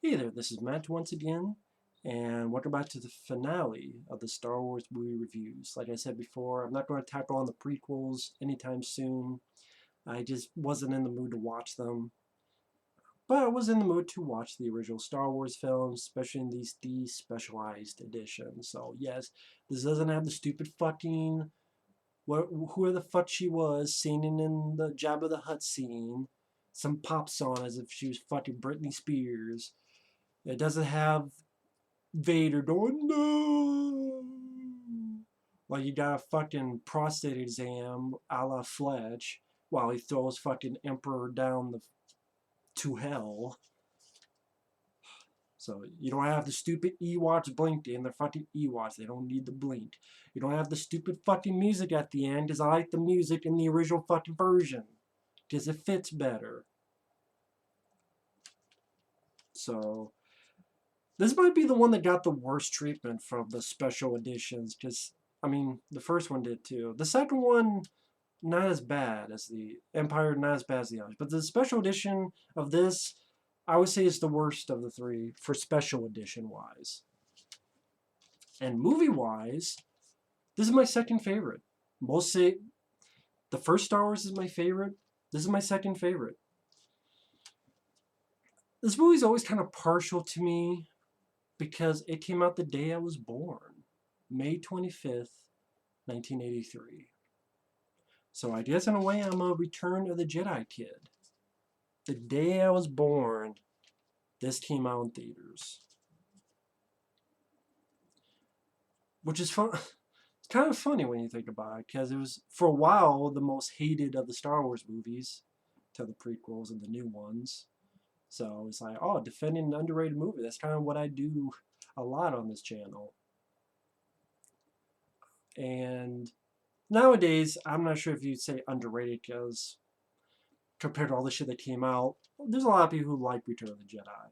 Hey there, this is Matt once again, and welcome back to the finale of the Star Wars movie reviews. Like I said before, I'm not going to tackle on the prequels anytime soon. I just wasn't in the mood to watch them. But I was in the mood to watch the original Star Wars films, especially in these despecialized editions. So yes, this doesn't have the stupid fucking, whoever the fuck she was, singing in the Jabba the Hutt scene. Some pop song as if she was fucking Britney Spears. It doesn't have Vader going, no! Like you got a fucking prostate exam a la Fletch while he throws fucking Emperor down to hell. So you don't have the stupid Ewoks blinking. They're fucking Ewoks. They don't need the blink. You don't have the stupid fucking music at the end because I like the music in the original fucking version. Because it fits better. So this might be the one that got the worst treatment from the special editions, because, I mean, the first one did too. The second one, not as bad as the Empire, not as bad as the others. But the special edition of this, I would say is the worst of the three for special edition wise. And movie wise, this is my second favorite. Most say the first Star Wars is my favorite. This is my second favorite. This movie's always kind of partial to me because it came out the day I was born, May 25th, 1983. So I guess in a way I'm a Return of the Jedi kid. The day I was born, this came out in theaters. Which is fun. It's kind of funny when you think about it, because it was, for a while, the most hated of the Star Wars movies, to the prequels and the new ones. So it's like, oh, defending an underrated movie. That's kind of what I do a lot on this channel. And nowadays, I'm not sure if you'd say underrated, because compared to all the shit that came out, there's a lot of people who like Return of the Jedi.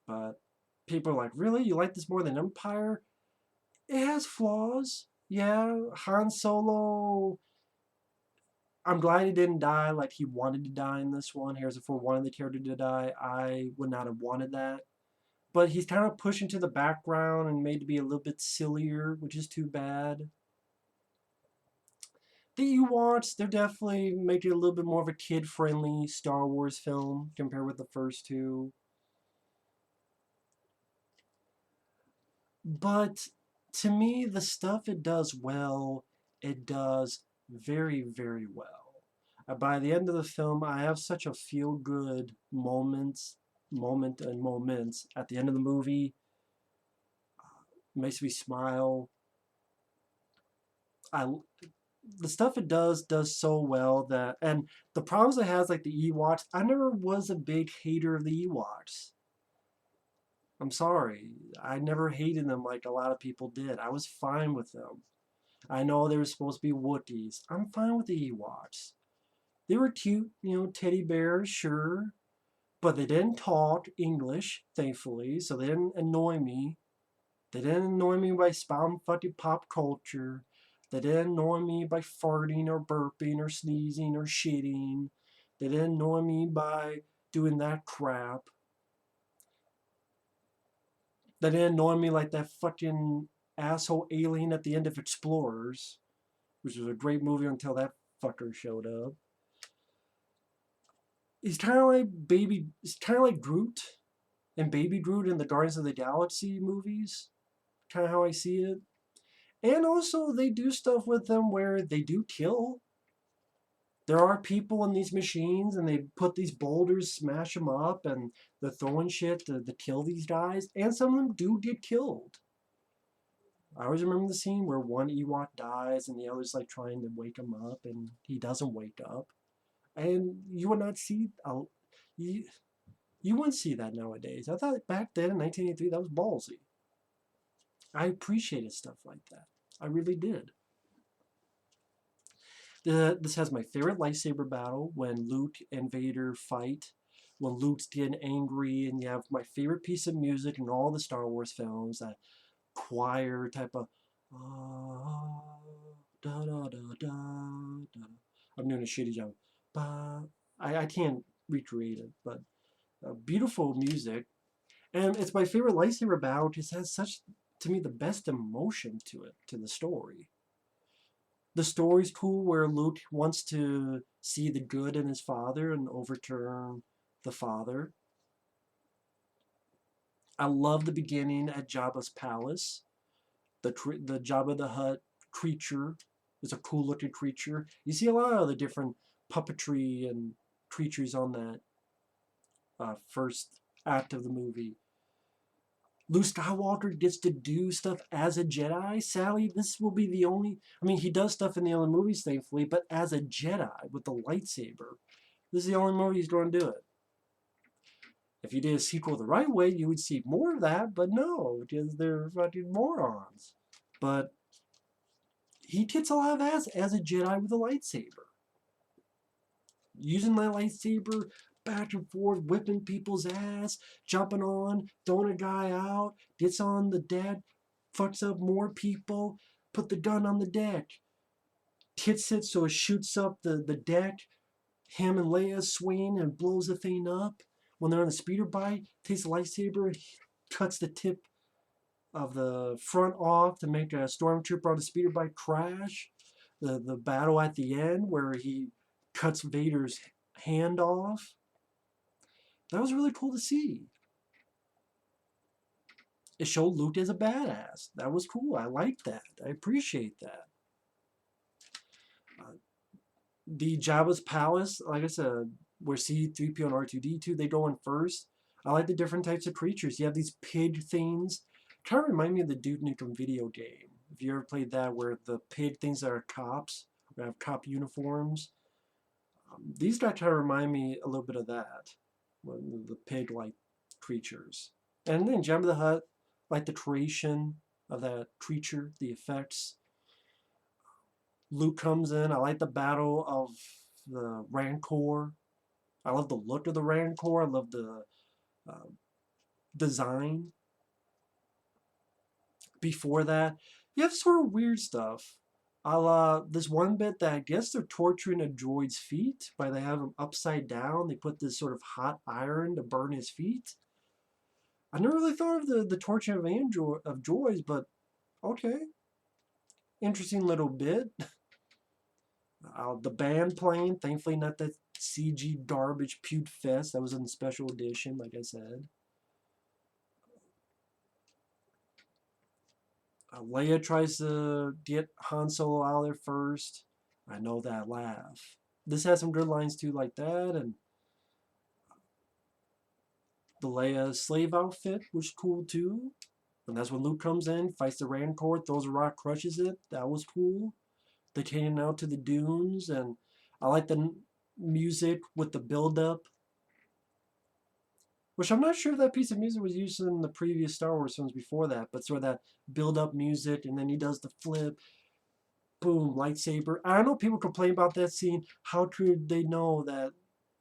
But people are like, really? You like this more than Empire? It has flaws. Yeah, Han Solo, I'm glad he didn't die like he wanted to die in this one. Here's if we wanted the character to die, I would not have wanted that. But he's kind of pushed into the background and made to be a little bit sillier, which is too bad. The Ewoks, they're definitely making it a little bit more of a kid-friendly Star Wars film compared with the first two. But to me, the stuff it does well, it does very, very well. By the end of the film, I have such a feel-good moment and moments at the end of the movie. It makes me smile. I the stuff it does so well that, and the problems it has, like the Ewoks. I never was a big hater of the Ewoks. I'm sorry. I never hated them like a lot of people did. I was fine with them. I know they were supposed to be Wookiees. I'm fine with the Ewoks. They were cute, teddy bears, sure. But they didn't talk English, thankfully, so they didn't annoy me. They didn't annoy me by spouting fucking pop culture. They didn't annoy me by farting or burping or sneezing or shitting. They didn't annoy me by doing that crap. They didn't annoy me like that fucking asshole alien at the end of Explorers, which was a great movie until that fucker showed up. He's kind of like he's kind of like Groot and Baby Groot in the Guardians of the Galaxy movies. Kind of how I see it. And also, they do stuff with them where they do kill. There are people in these machines, and they put these boulders, smash them up, and they're throwing shit to kill these guys. And some of them do get killed. I always remember the scene where one Ewok dies, and the other's like trying to wake him up, and he doesn't wake up. And you would not see, you, you wouldn't see that nowadays. I thought back then in 1983 that was ballsy. I appreciated stuff like that. I really did. This has my favorite lightsaber battle when Luke and Vader fight. When Luke's getting angry, and you have my favorite piece of music in all the Star Wars films, that choir type of da da da da da. I'm doing a shitty job. I can't recreate it, but Beautiful music. And it's my favorite lightsaber battle. It just has such, to me, the best emotion to it, to the story. The story's cool where Luke wants to see the good in his father and overturn the father. I love the beginning at Jabba's palace. The Jabba the Hutt creature is a cool looking creature. You see a lot of the different puppetry and creatures on that first act of the movie. Luke Skywalker gets to do stuff as a Jedi. Sadly, this will be the only. I mean, he does stuff in the other movies, thankfully, but as a Jedi with the lightsaber, this is the only movie he's going to do it. If you did a sequel the right way, you would see more of that, but no, because they're fucking morons. But he kicks a lot of ass as a Jedi with a lightsaber. Using that lightsaber back and forth, whipping people's ass, jumping on, throwing a guy out, gets on the deck, fucks up more people, put the gun on the deck, hits it so it shoots up the deck, him and Leia swing and blows the thing up. When they're on the speeder bike, takes the lightsaber, cuts the tip of the front off to make a stormtrooper on the speeder bike crash. The battle at the end where he cuts Vader's hand off. That was really cool to see. It showed Luke as a badass. That was cool. I like that. I appreciate that. The Jabba's palace, like I said, where C-3PO and R2-D2, they go in first. I like the different types of creatures. You have these pig things. Kind of remind me of the Duke Nukem video game. If you ever played that, where the pig things are cops, or have cop uniforms. These guys kind of remind me a little bit of that. The pig-like creatures. And then Jabba the Hutt, like the creation of that creature, the effects. Luke comes in. I like the battle of the Rancor. I love the look of the Rancor. I love the design. Before that, you have sort of weird stuff. This one bit that I guess they're torturing a droid's feet by they have him upside down. They put this sort of hot iron to burn his feet. I never really thought of the torture of droids, but okay. Interesting little bit. The band playing, thankfully not that CG garbage Pewt Fest. That was in the special edition, like I said. Leia tries to get Han Solo out of there first. I know that laugh. This has some good lines too, like that, and the Leia slave outfit was cool too. And that's when Luke comes in, fights the Rancor, throws a rock, crushes it. That was cool. They came out to the dunes, and I like the music with the build-up. Which I'm not sure if that piece of music was used in the previous Star Wars films before that, but sort of that build-up music, and then he does the flip, boom, lightsaber. I know people complain about that scene. How could they know that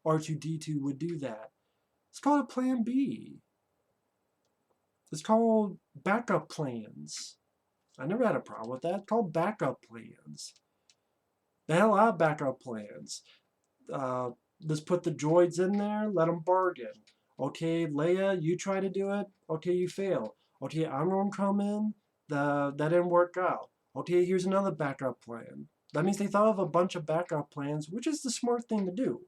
R2-D2 would do that? It's called a Plan B. It's called backup plans. I never had a problem with that. It's called backup plans. They had a lot of backup plans. Let's put the droids in there, let them bargain. Okay, Leia, you try to do it. Okay, you fail. Okay, I'm going to come in. That didn't work out. Okay, here's another backup plan. That means they thought of a bunch of backup plans, which is the smart thing to do.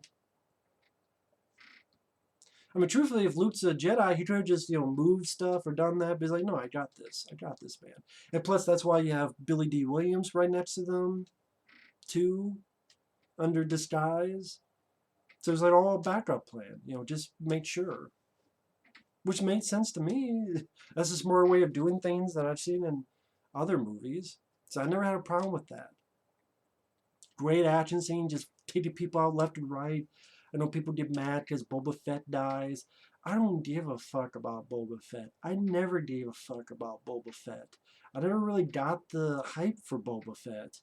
I mean, truthfully, if Luke's a Jedi, he could have just, moved stuff or done that. But he's like, no, I got this. I got this, man. And plus, that's why you have Billy D. Williams right next to them, too, under disguise. So there's like all a backup plan, just make sure. Which made sense to me. That's a smarter way of doing things that I've seen in other movies. So I never had a problem with that. Great action scene, just taking people out left and right. I know people get mad because Boba Fett dies. I don't give a fuck about Boba Fett. I never gave a fuck about Boba Fett. I never really got the hype for Boba Fett.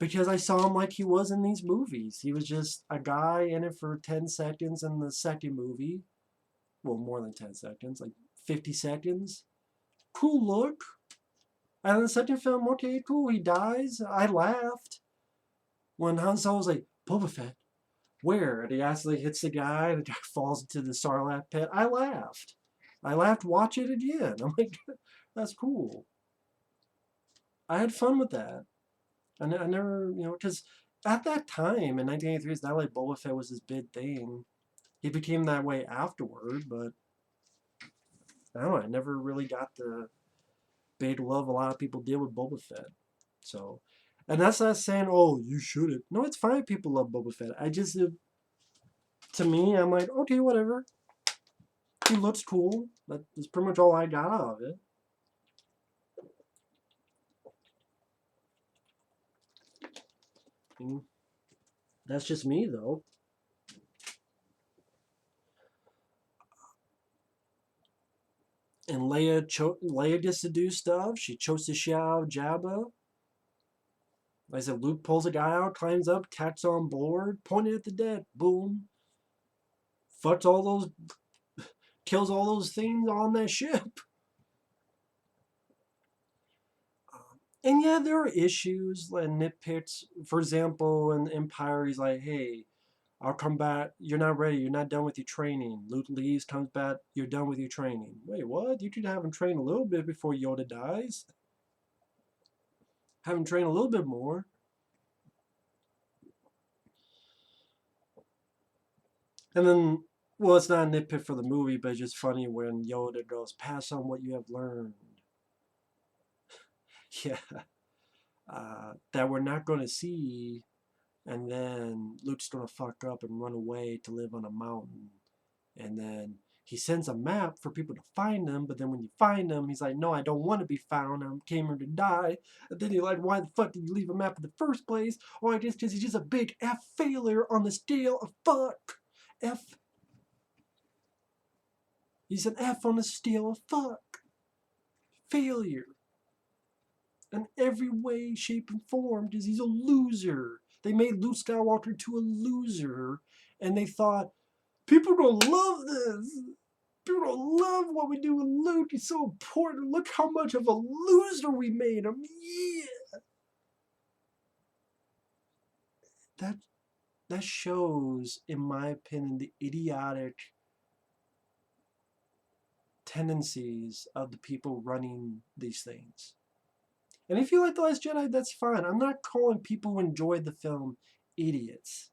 Because I saw him like he was in these movies. He was just a guy in it for 10 seconds in the second movie. Well, more than 10 seconds, like 50 seconds. Cool look. And in the second film, okay, cool, he dies. I laughed. When Han Solo was like, Boba Fett, Where? And he accidentally hits the guy and the guy falls into the Sarlacc pit. I laughed. I laughed, watch it again. I'm like, that's cool. I had fun with that. I never, because at that time in 1983, it's not like Boba Fett was this big thing. He became that way afterward, but I don't know. I never really got the big love a lot of people did with Boba Fett. So, and that's not saying, oh, you shouldn't. No, it's fine. People love Boba Fett. I just, to me, I'm like, okay, whatever. He looks cool. That's pretty much all I got out of it. And that's just me, though. And Leia gets to do stuff. She chokes the shit out of Jabba. Like I said, Luke pulls a guy out, climbs up, catches on board, pointed at the deck, boom. Fucks all those, kills all those things on that ship. And yeah, there are issues and nitpicks. For example, in Empire, he's like, hey, I'll come back. You're not ready. You're not done with your training. Luke leaves, comes back. You're done with your training. Wait, what? You could have him train a little bit before Yoda dies. Have him train a little bit more. And then, well, it's not a nitpick for the movie, but it's just funny when Yoda goes, pass on what you have learned. Yeah. That we're not going to see. And then Luke's going to fuck up and run away to live on a mountain. And then he sends a map for people to find him, but then when you find him, he's like, no, I don't want to be found. I came here to die. And then you're like, why the fuck did you leave a map in the first place? Oh, I guess because he's just a big F failure on the scale of fuck. F. He's an F on the scale of fuck. Failure. In every way, shape, and form, because he's a loser. They made Luke Skywalker to a loser, and they thought, people are going to love this. People don't love what we do with Luke. He's so important. Look how much of a loser we made him. Yeah. That shows, in my opinion, the idiotic tendencies of the people running these things. And if you like The Last Jedi, that's fine. I'm not calling people who enjoyed the film idiots.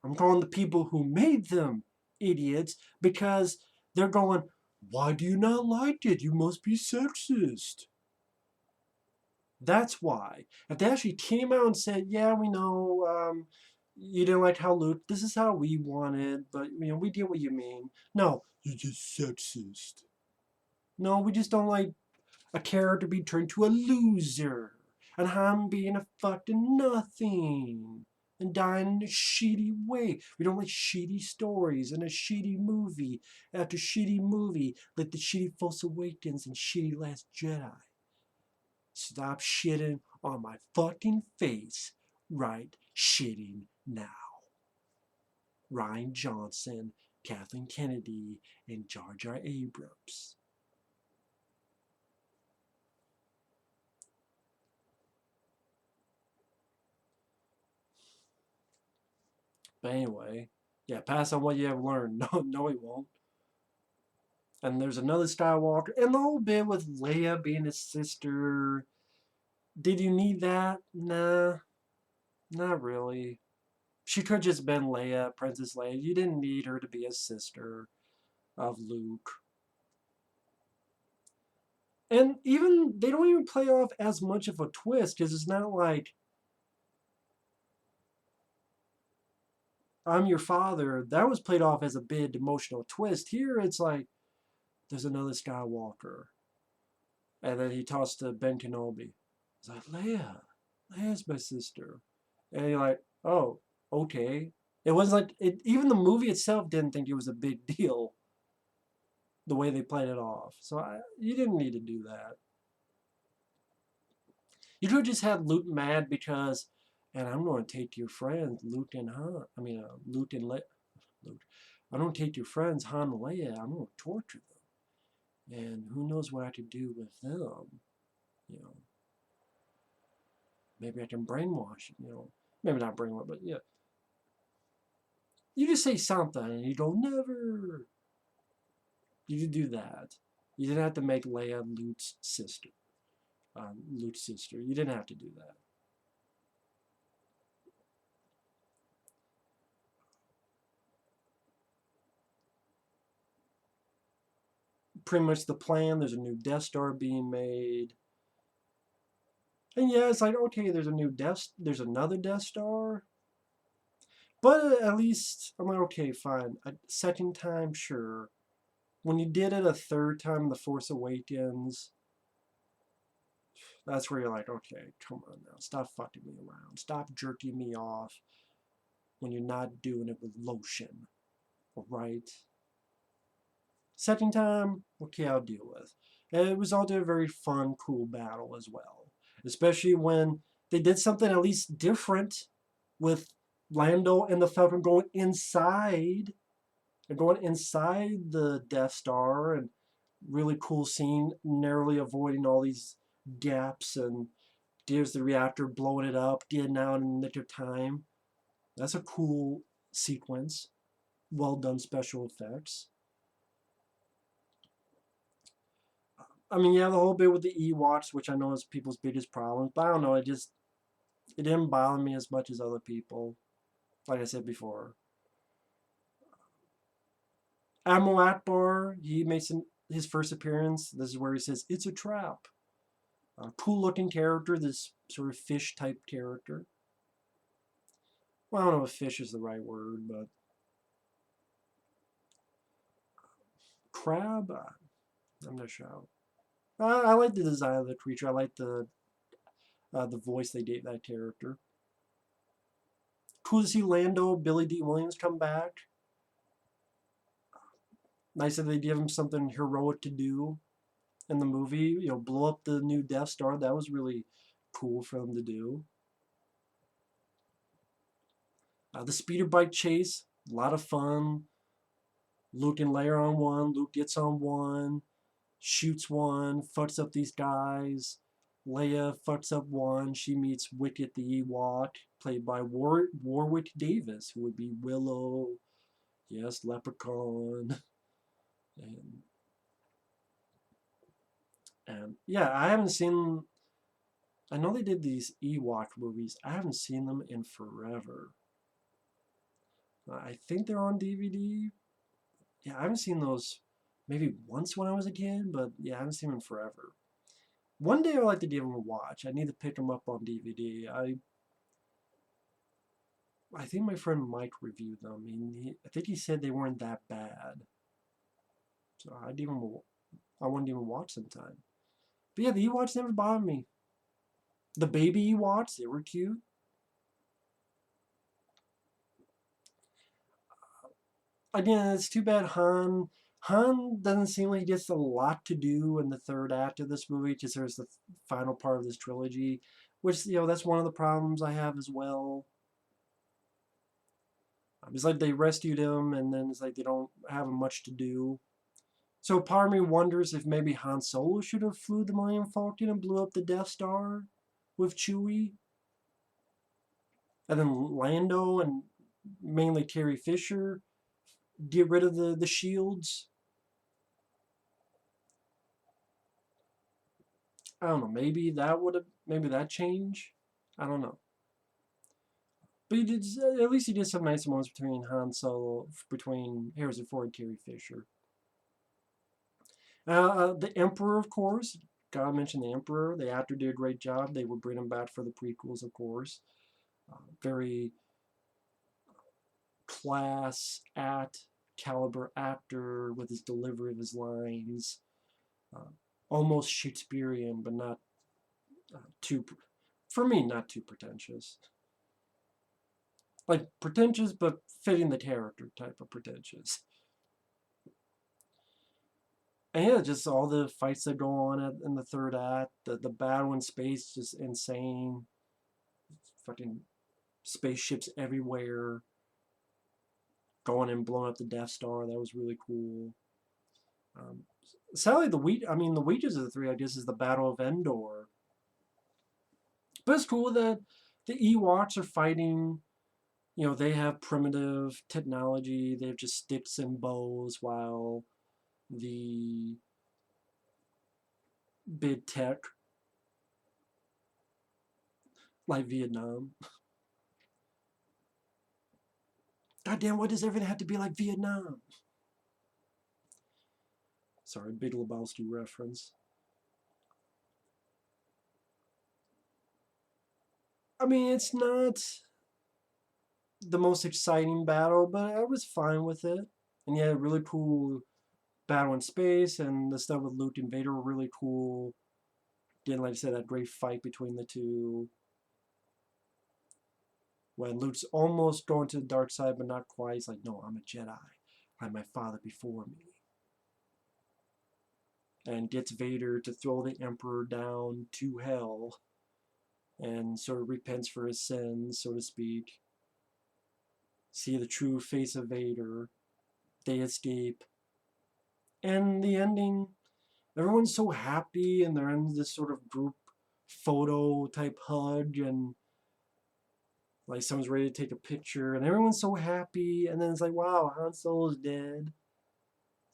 I'm calling the people who made them idiots because they're going, why do you not like it? You must be sexist. That's why. If they actually came out and said, yeah, we know you didn't like how Luke, this is how we wanted, but we get what you mean. No, you're just sexist. No, we just don't like a character being turned to a loser. And him being a fucking nothing. And dying in a shitty way. We don't like shitty stories and a shitty movie after shitty movie like the shitty Force Awakens and shitty Last Jedi. Stop shitting on my fucking face right shitting now. Rian Johnson, Kathleen Kennedy, and Jar Jar Abrams. But anyway, yeah, pass on what you have learned. No, he won't. And there's another Skywalker, and the whole bit with Leia being his sister. Did you need that? Nah, not really. She could have just been Leia, Princess Leia. You didn't need her to be a sister of Luke. And even, they don't even play off as much of a twist, because it's not like, I'm your father. That was played off as a big emotional twist. Here, it's like, there's another Skywalker. And then he talks to Ben Kenobi. He's like, Leia's my sister. And you're like, oh, okay. It wasn't like, even the movie itself didn't think it was a big deal, the way they played it off. So you didn't need to do that. You could have just had Luke mad because, and I'm going to take your friends, Luke and Han. I mean, Luke and Luke. I'm going to take your friends, Han and Leia. I'm going to torture them. And who knows what I could do with them. Maybe I can brainwash, maybe not brainwash, but yeah. You just say something and you go, never. You could do that. You didn't have to make Leia Luke's sister. Luke's sister. You didn't have to do that. Pretty much the plan. There's a new Death Star being made. And yeah, it's like, okay, there's another Death Star. But at least, I'm like, okay, fine. A second time, sure. When you did it a third time, The Force Awakens, that's where you're like, okay, come on now. Stop fucking me around. Stop jerking me off when you're not doing it with lotion. Alright? Second time, okay, I'll deal with. And it was also a very fun, cool battle as well. Especially when they did something at least different with Lando and the Falcon going inside. And going inside the Death Star, and really cool scene, narrowly avoiding all these gaps, and there's the reactor blowing it up, getting out in the nick of time. That's a cool sequence. Well done special effects. I mean, yeah, the whole bit with the Ewoks, which I know is people's biggest problem, but I don't know, it didn't bother me as much as other people. Like I said before. Admiral Akbar, he makes his first appearance. This is where he says, "It's a trap." Cool looking character, this sort of fish type character. Well, I don't know if fish is the right word, but crab? I'm not sure. I like the design of the creature. I like the voice they gave that character. Cool to see Lando, Billy D. Williams come back. Nice that they give him something heroic to do in the movie. You know, blow up the new Death Star. That was really cool for them to do. The speeder bike chase, a lot of fun. Luke and Leia on one. Luke gets on one, shoots one, fucks up these guys. Leia fucks up one. She meets Wicket the Ewok, played by Warwick Davis, who would be Willow. Yes, Leprechaun. And, and yeah, I haven't seen. I know they did these Ewok movies. I haven't seen them in forever. I think they're on DVD. Yeah, I haven't seen those maybe once when I was a kid, but yeah, I haven't seen them forever. One day I'd like to give them a watch. I need to pick them up on DVD. I think my friend Mike reviewed them. I think he said they weren't that bad. So I want to even watch sometime. But yeah, the Ewoks never bothered me. The baby Ewoks, they were cute. Again, it's too bad Han doesn't seem like he gets a lot to do in the third act of this movie, because there's the final part of this trilogy, which, you know, that's one of the problems I have as well. It's like they rescued him, and then it's like they don't have much to do. So part of me wonders if maybe Han Solo should have flew the Millennium Falcon and blew up the Death Star with Chewie. And then Lando and mainly Carrie Fisher get rid of the shields. I don't know. Maybe that change. I don't know. But at least he did some nice moments between Harrison Ford and Carrie Fisher. The Emperor, of course. Gotta mention the Emperor. The actor did a great job. They would bring him back for the prequels, of course. Very class caliber actor with his delivery of his lines. Almost Shakespearean, but not too, for me, not too pretentious. Like pretentious, but fitting the character type of pretentious. And yeah, just all the fights that go on in the third act, the battle in space, just insane. Fucking spaceships everywhere, going and blowing up the Death Star. That was really cool. Sadly, the weakest of the three, I guess, is the Battle of Endor. But it's cool that the Ewoks are fighting You know, they have primitive technology. They have just sticks and bows, while the big tech, like Vietnam. Goddamn, why does everything have to be like Vietnam? Sorry, Big Lebowski reference. I mean, it's not the most exciting battle, but I was fine with it. And yeah, really cool battle in space, and the stuff with Luke and Vader were really cool. Again, like I said, that great fight between the two. When Luke's almost going to the dark side, but not quite. He's like, no, I'm a Jedi. I'm my father before me. And gets Vader to throw the Emperor down to hell. And sort of repents for his sins, so to speak. See the true face of Vader. They escape. And the ending, everyone's so happy, and they're in this sort of group photo type hug, and like someone's ready to take a picture, and everyone's so happy, and then it's like, wow, Han Solo's dead.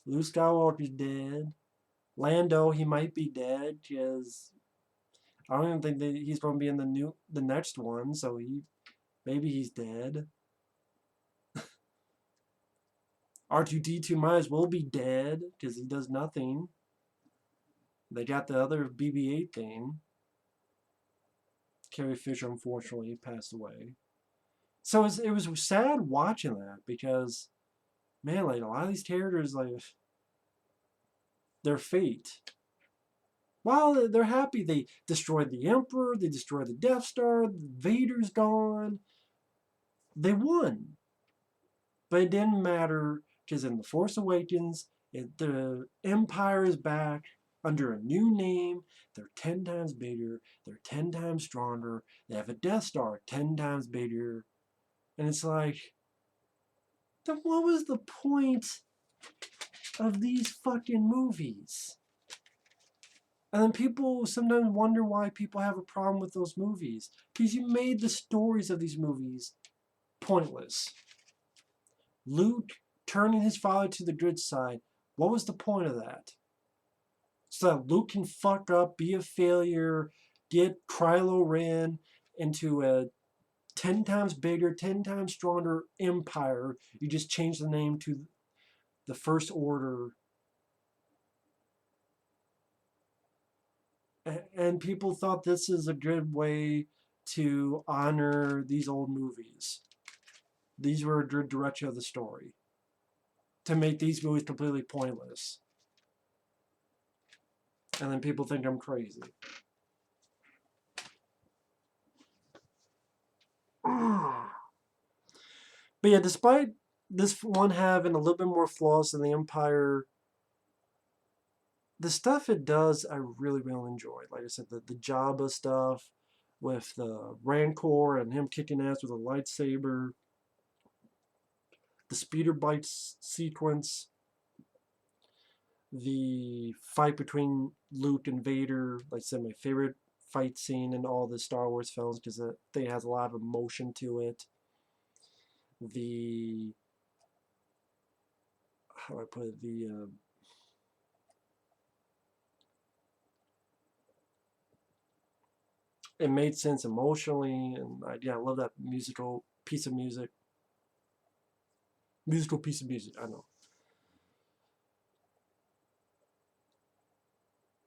Luke Skywalker's dead. Lando, he might be dead, because I don't even think that he's going to be in the next one, so maybe he's dead. R2-D2 might as well be dead, because he does nothing. They got the other BB-8 thing. Carrie Fisher, unfortunately, passed away. So it was sad watching that, because, man, like, a lot of these characters, like, their fate. While they're happy, they destroyed the Emperor, they destroyed the Death Star, Vader's gone. They won. But it didn't matter, because in The Force Awakens, the Empire is back under a new name. They're 10 times bigger. They're 10 times stronger. They have a Death Star 10 times bigger. And it's like, then what was the point of these fucking movies? And then people sometimes wonder why people have a problem with those movies. Because you made the stories of these movies pointless. Luke turning his father to the good side, what was the point of that? So that Luke can fuck up, be a failure, get Kylo Ren into a 10 times bigger, 10 times stronger empire. You just change the name to the First Order. And people thought this is a good way to honor these old movies. These were a good direction of the story. To make these movies completely pointless. And then people think I'm crazy. But yeah, despite this one having a little bit more flaws than the Empire, the stuff it does, I really, really enjoy. Like I said, the Jabba stuff with the Rancor and him kicking ass with a lightsaber, the speeder bikes sequence, the fight between Luke and Vader. Like I said, my favorite fight scene in all the Star Wars films, because the thing has a lot of emotion to it. The, how do I put it, it made sense emotionally, and I love that musical piece of music. Musical piece of music, I know.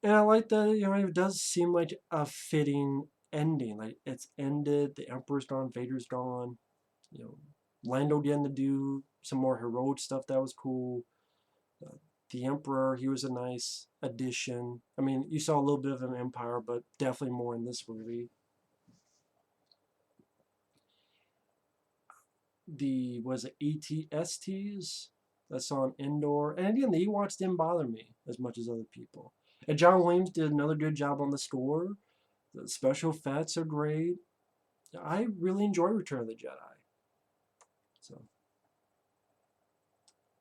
And I like that, it does seem like a fitting ending. Like, it's ended, the Emperor's gone, Vader's gone. Lando getting to do some more heroic stuff, that was cool. The Emperor, he was a nice addition. I mean, you saw a little bit of an Empire, but definitely more in this movie. Was it ATSTs that's on Endor? And again, the Ewoks didn't bother me as much as other people. And John Williams did another good job on the score. The special effects are great. I really enjoy Return of the Jedi. So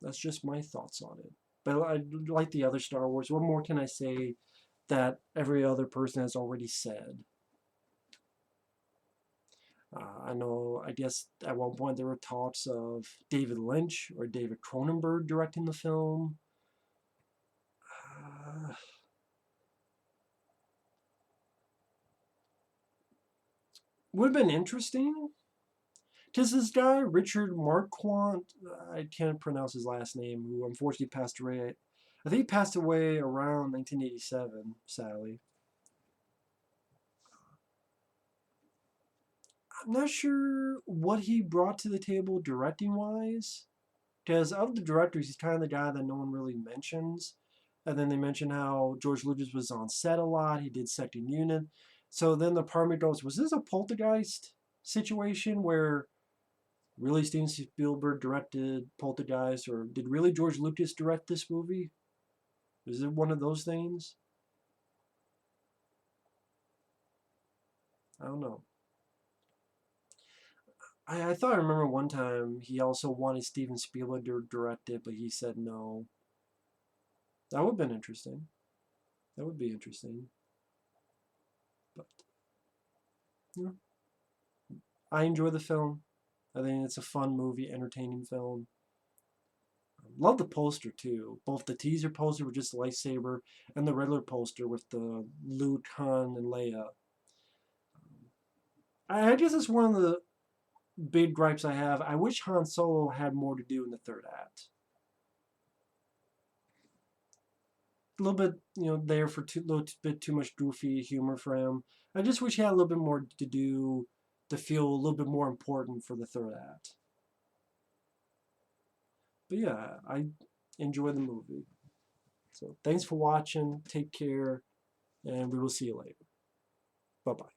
that's just my thoughts on it. But I like the other Star Wars. What more can I say that every other person has already said? I know, I guess at one point there were talks of David Lynch or David Cronenberg directing the film. Uh, would have been interesting. Because this guy, Richard Marquand, I can't pronounce his last name, who unfortunately passed away. I think he passed away around 1987, sadly. I'm not sure what he brought to the table directing wise. Because of the directors, he's kind of the guy that no one really mentions. And then they mention how George Lucas was on set a lot. He did Second Unit. So then the part of me goes, was this a poltergeist situation where really Steven Spielberg directed Poltergeist, or did really George Lucas direct this movie? Is it one of those things? I don't know. I thought I remember one time he also wanted Steven Spielberg to direct it, but he said no. That would have been interesting. That would be interesting. But you know, I enjoy the film. I think it's a fun movie, entertaining film. Love the poster too. Both the teaser poster with just a lightsaber and the regular poster with the Luke, Han, and Leia. I guess it's one of the big gripes I have. I wish Han Solo had more to do in the third act. A little bit, there for a little bit too much goofy humor for him. I just wish he had a little bit more to do to feel a little bit more important for the third act. But yeah, I enjoy the movie. So thanks for watching. Take care, and we will see you later. Bye bye.